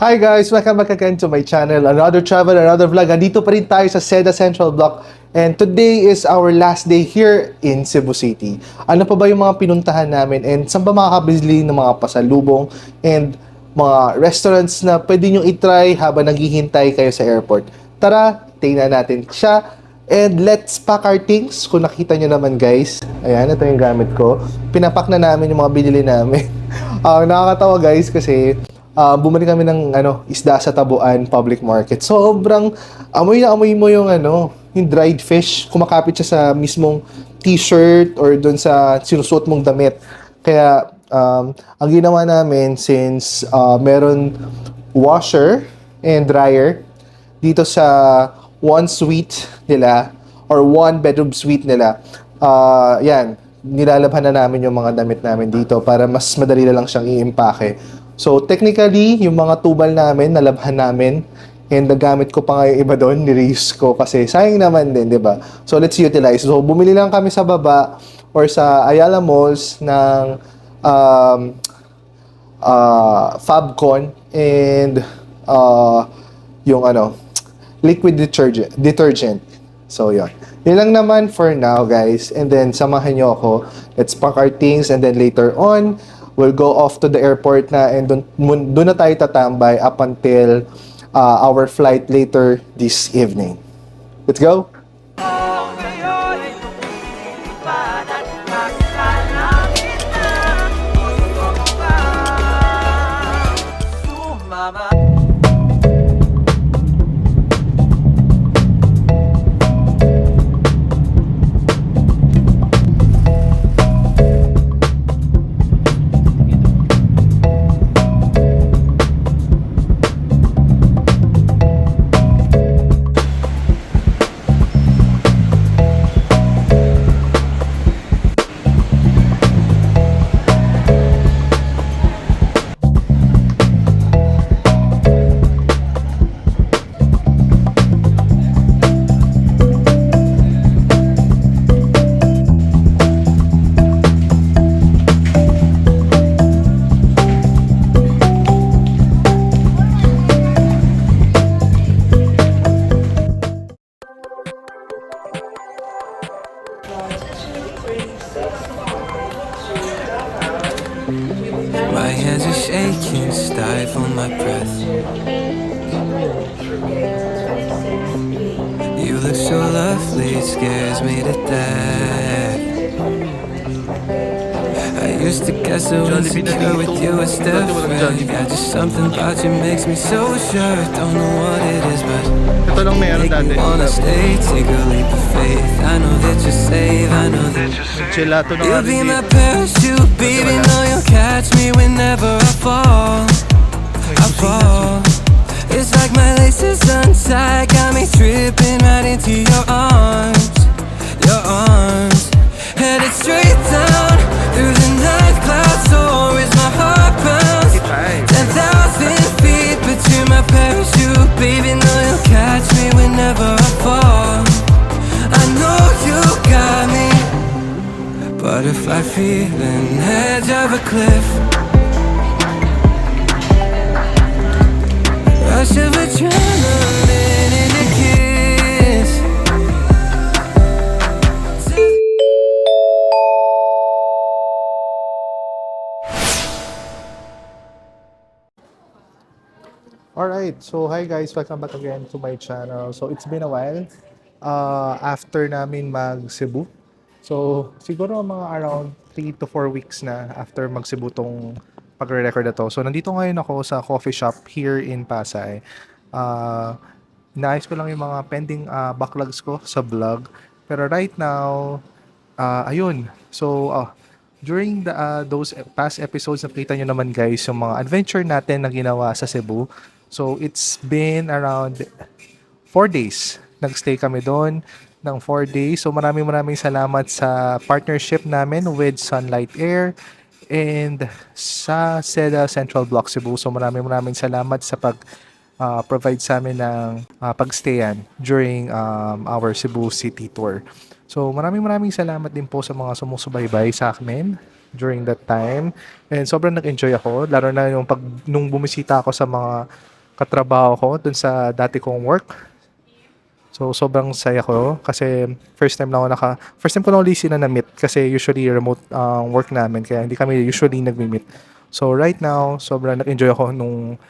Hi guys! Welcome back again to my channel. Another travel, another vlog. Andito pa rin tayo sa Seda Central Block. And today is our last day here in Cebu City. Ano pa ba yung mga pinuntahan namin? And saan ba makakabili ng mga pasalubong? And mga restaurants na pwede nyo itry habang naghihintay kayo sa airport. Tara, tingnan natin siya. And let's pack our things. Kung nakita nyo naman guys, ayan, ito yung gamit ko. Pinapak na namin yung mga binili namin. Nakakatawa guys kasi bumili kami ng isda sa Tabuan Public Market. Sobrang amoy na amoy mo yung yung dried fish. Kumakapit siya sa mismong t-shirt or doon sa sinusuot mong damit. Kaya ang ginawa namin since meron washer and dryer dito sa one suite nila or one bedroom suite nila. Yan, nilalabhan na namin yung mga damit namin dito para mas madali na lang siyang i-impake. So, technically, yung mga tubal namin, nalabhan namin. And nagamit ko pa nga yung iba doon, ni-reuse ko kasi sayang naman din, di ba? So, let's utilize. So, bumili lang kami sa baba or sa Ayala Malls ng Fabcon and yung liquid detergent. So, yun. Yun lang naman for now, guys. And then, samahan nyo ako. Let's pack our things and then later on, we'll go off to the airport na and doon na tayo tatambay up until our flight later this evening. Let's go! My hands are shaking, stifle my breath. You look so lovely, it scares me to death. I used to guess so insecure with you, it's different. Yeah, just something about you makes me so sure. Don't know what it is, but Ito lang meron make me dati. wanna stay, take a leap of faith. I know that you're safe, I know that you're safe. Gelato na You'll be my parachute, baby. Know you'll catch me whenever I fall. I fall. It's like my laces untied, got me tripping right into your arms. Your arms. Headed straight down through the night clouds. So is my heart pounds. 10,000 feet, but you're my parachute, baby. Know you'll catch me whenever I fall. I know you got me. Butterfly feeling, edge of a cliff. Rush of adrenaline in a kiss. Alright, so hi guys, welcome back again to my channel. So it's been a while after namin mag-Cebu. So siguro mga around 3 to 4 weeks na after mag-Cebu tong pagre-record na to. So nandito ngayon ako sa coffee shop here in Pasay. Inaayos ko lang yung mga pending backlogs ko sa vlog. Pero right now, ayun. So during those past episodes, nakita nyo naman guys yung mga adventure natin na ginawa sa Cebu. So, it's been around 4 days. Nag-stay kami doon ng 4 days. So, maraming salamat sa partnership namin with Sunlight Air and sa Seda Central Block Cebu. So, maraming salamat sa provide sa amin ng pagstayan during our Cebu City tour. So, maraming salamat din po sa mga sumusubaybay sa amin during that time. And sobrang nag-enjoy ako. Lalo na nung bumisita ako sa mga katrabaho ko dun sa dati kong work. So, sobrang saya ko kasi first time ko na ulit sila na-meet kasi usually remote work namin kaya hindi kami usually nagmi-meet. So, right now, sobrang nag-enjoy ako nung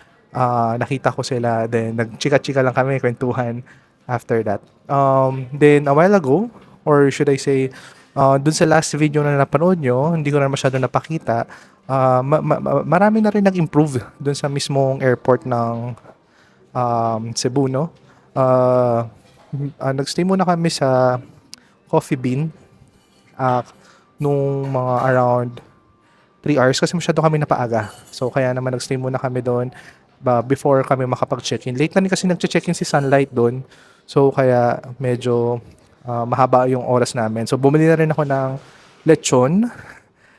nakita ko sila. Then, nagchika-chika lang kami, kwentuhan after that. Then, a while ago, or should I say, dun sa last video na napanood nyo, hindi ko na masyado napakita, marami na rin nag-improve dun sa mismong airport ng Cebu, no? Nagstay muna kami sa Coffee Bean nung mga around 3 hours kasi masyado kami napaaga. So, kaya naman nagstay muna kami doon before kami makapag-check-in. Late na rin kasi nag-check-in si Sunlight doon. So, kaya medyo mahaba yung oras namin. So, bumili na rin ako ng lechon.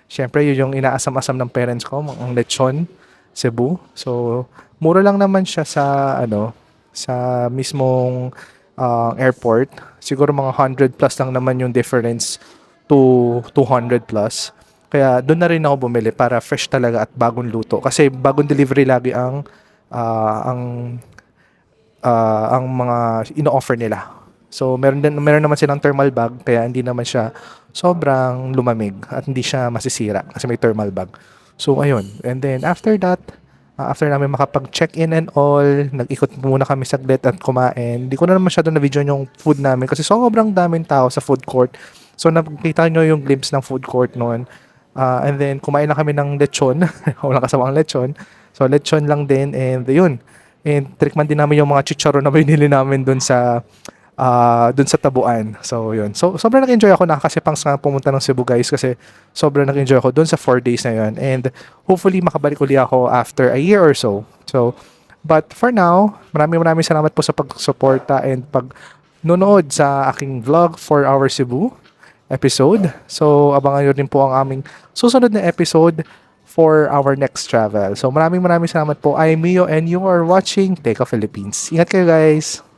Siyempre, yun yung inaasam-asam ng parents ko, ang lechon Cebu. So, mura lang naman siya sa mismong airport. Siguro mga 100 plus lang naman yung difference to 200 plus. Kaya doon na rin ako bumili para fresh talaga at bagong luto. Kasi bagong delivery lagi ang mga ino-offer nila. So meron naman silang thermal bag kaya hindi naman siya sobrang lumamig at hindi siya masisira kasi may thermal bag. So ayun. And then after that, after namin makapag-check-in and all, nag-ikot muna kami saglit at kumain. Hindi ko na masyado na-video yung food namin kasi sobrang daming tao sa food court. So, nakita nyo yung glimpse ng food court noon. And then, kumain na kami ng lechon. Walang kasamang lechon. So, lechon lang din and yun. And trikman din namin yung mga chicharon na binili namin dun sa tabuan. So, yun. So, sobrang nag-enjoy ako. Nakakasipang sa pumunta ng Cebu, guys, kasi sobrang nag-enjoy ako dun sa 4 days na yun. And hopefully, makabalik uli ako after a year or so. So, but for now, maraming salamat po sa pag-suporta and pag-nonood sa aking vlog for our Cebu episode. So, abangan nyo rin po ang aming susunod na episode for our next travel. So, maraming salamat po. I'm Mio and you are watching Teka Philippines. Ingat kayo, guys!